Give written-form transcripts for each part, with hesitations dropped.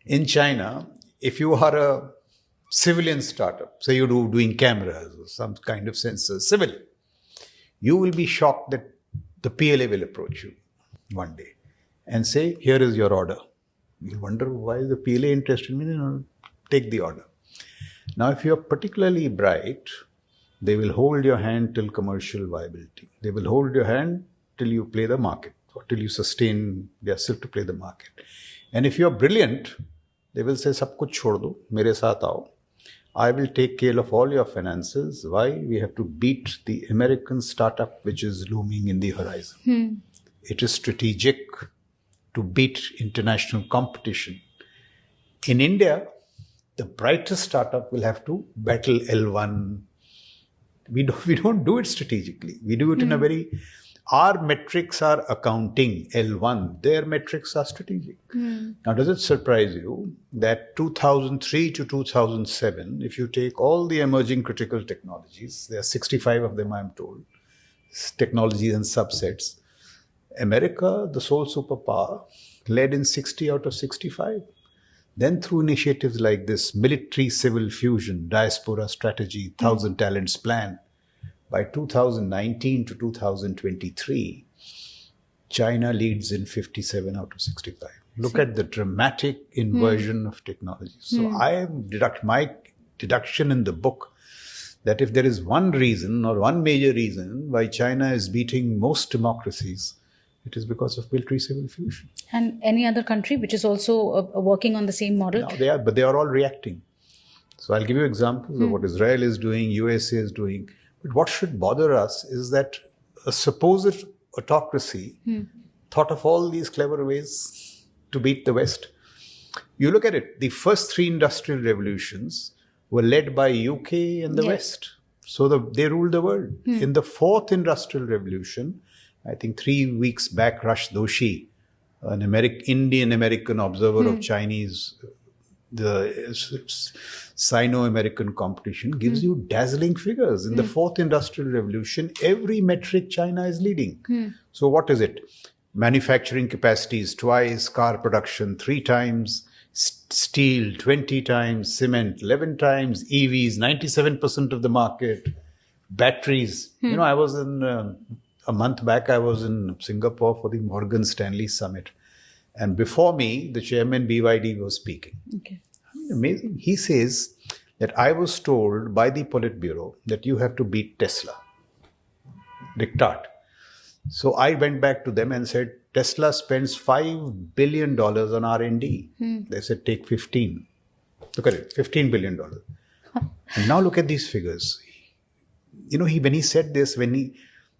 In China, if you are a civilian startup, say you're doing cameras or some kind of sensors, civil, you will be shocked that the PLA will approach you one day and say, here is your order. You wonder why is the PLA interested in me? Take the order. Now, if you're particularly bright, they will hold your hand till commercial viability. They will hold your hand till you play the market or till you sustain yourself to play the market. And if you're brilliant, they will say, sab kuch chhod do, mere saath aao. I will take care of all your finances. Why? We have to beat the American startup which is looming in the horizon. It is strategic to beat international competition. In India, the brightest startup will have to battle L1. We don't do it strategically. We do it in a very... Our metrics are accounting, L1. Their metrics are strategic. Now, does it surprise you that 2003 to 2007, if you take all the emerging critical technologies, there are 65 of them, I'm told, technologies and subsets, America, the sole superpower, led in 60 out of 65. Then through initiatives like this, military-civil fusion, diaspora strategy, 1,000 talents plan, by 2019 to 2023, China leads in 57 out of 65. Look at the dramatic inversion of technology. So my deduction in the book that if there is one reason or one major reason why China is beating most democracies, it is because of military-civil fusion. And any other country which is also working on the same model? No, but they are all reacting. So I'll give you examples of what Israel is doing, USA is doing. But what should bother us is that a supposed autocracy thought of all these clever ways to beat the West. You look at it, the first three industrial revolutions were led by UK and the West. So they ruled the world. In the fourth industrial revolution, I think 3 weeks back, Rush Doshi, an Indian-American observer of Chinese, the Sino-American competition, gives you dazzling figures. In the fourth industrial revolution, every metric China is leading. So what is it? Manufacturing capacities twice, car production 3 times, steel 20 times, cement 11 times, EVs 97% of the market, batteries. You know, I was in... a month back, I was in Singapore for the Morgan Stanley Summit. And before me, the chairman BYD was speaking. Okay. Amazing. He says that I was told by the Politburo that you have to beat Tesla. Diktat. So I went back to them and said, Tesla spends $5 billion on R&D. They said, take 15. Look at it, $15 billion. And now look at these figures. You know, when he said this,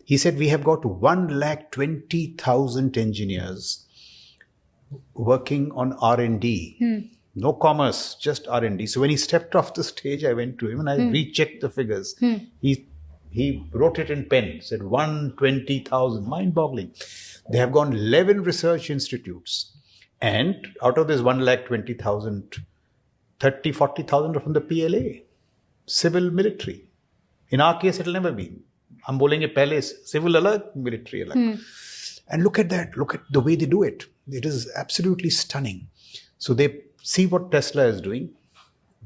he said, we have got 120,000 engineers working on R&D. No commerce, just R&D. So when he stepped off the stage, I went to him and I rechecked the figures. He wrote it in pen, said 120,000, mind-boggling. They have gone 11 research institutes. And out of this 120,000, 30, 40,000 are from the PLA, civil military. In our case, it will never be. हम बोलेंगे पहले civil अलग, military अलग. And look at that. Look at the way they do it. It is absolutely stunning. So they see what Tesla is doing.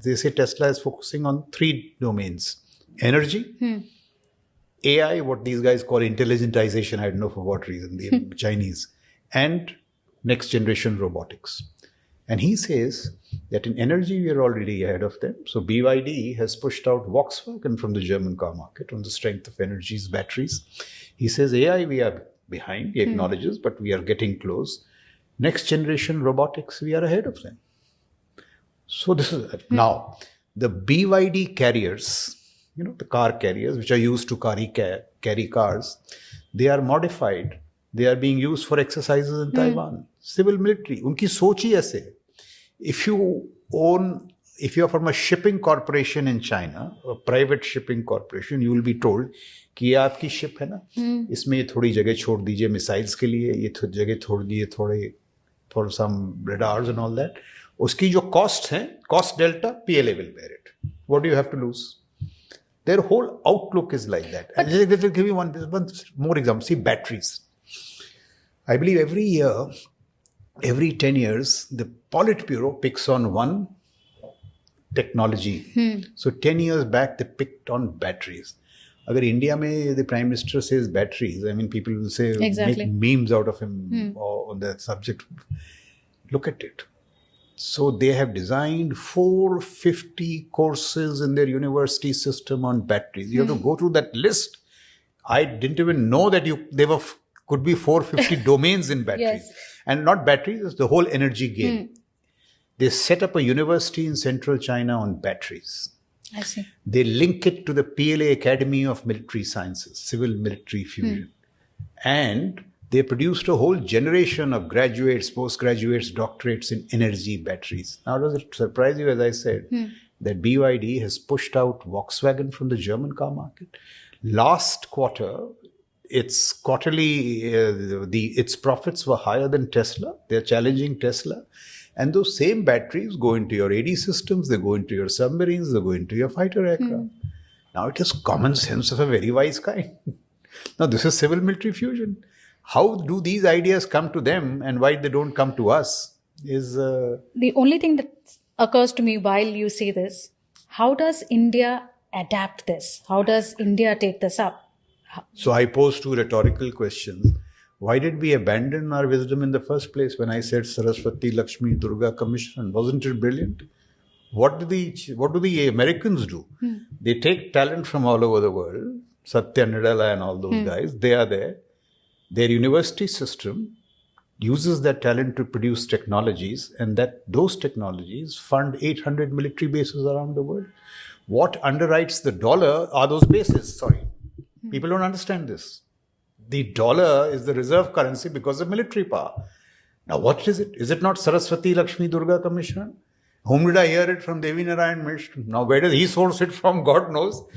They say Tesla is focusing on 3 domains. Energy, AI, what these guys call intelligentization, I don't know for what reason, the Chinese, and next generation robotics. And he says that in energy, we are already ahead of them. So BYD has pushed out Volkswagen from the German car market on the strength of energy's batteries. He says AI, we are behind, he acknowledges, but we are getting close. Next generation robotics, we are ahead of them. So this is, now, the BYD carriers, you know, the car carriers, which are used to carry cars, they are modified. They are being used for exercises in Taiwan. Civil military, unki soch hi aise hai. If you are from a shipping corporation in China, a private shipping corporation, you will be told कि ये आपकी ship है ना, इसमें ये थोड़ी जगह छोड़ दीजिए missiles के लिए, ये जगह छोड़ दिए थोड़े for some radars and all that. उसकी जो costs हैं, cost delta, PLA will bear it. What do you have to lose? Their whole outlook is like that. And they will give you one more example. See, batteries. I believe every year every 10 years, the Politburo picks on one technology. So 10 years back, they picked on batteries. Agar India mein the Prime Minister says batteries, I mean, people will say, Exactly. make memes out of him or on that subject. Look at it. So they have designed 450 courses in their university system on batteries. You have to go through that list. I didn't even know that could be 450 domains in batteries. Yes. And not batteries, it's the whole energy game. They set up a university in central China on batteries. I see. They link it to the PLA Academy of Military Sciences, Civil Military Fusion. And they produced a whole generation of graduates, postgraduates, doctorates in energy batteries. Now, does it surprise you, as I said, that BYD has pushed out Volkswagen from the German car market? Last quarter, its quarterly, its profits were higher than Tesla. They're challenging Tesla. And those same batteries go into your AD systems, they go into your submarines, they go into your fighter aircraft. Now it is common sense of a very wise kind. Now this is civil military fusion. How do these ideas come to them and why they don't come to us is... The only thing that occurs to me while you say this, how does India adapt this? How does India take this up? So I pose two rhetorical questions. Why did we abandon our wisdom in the first place when I said Saraswati, Lakshmi, Durga Commission? Wasn't it brilliant? What do the Americans do? They take talent from all over the world. Satya Nadella and all those guys, they are there. Their university system uses that talent to produce technologies, and that those technologies fund 800 military bases around the world. What underwrites the dollar are those bases. Sorry. People don't understand this. The dollar is the reserve currency because of military power. Now, what is it? Is it not Saraswati Lakshmi Durga Commission? Whom did I hear it from? Devi Narayan Mishra. Now, where does he source it from? God knows.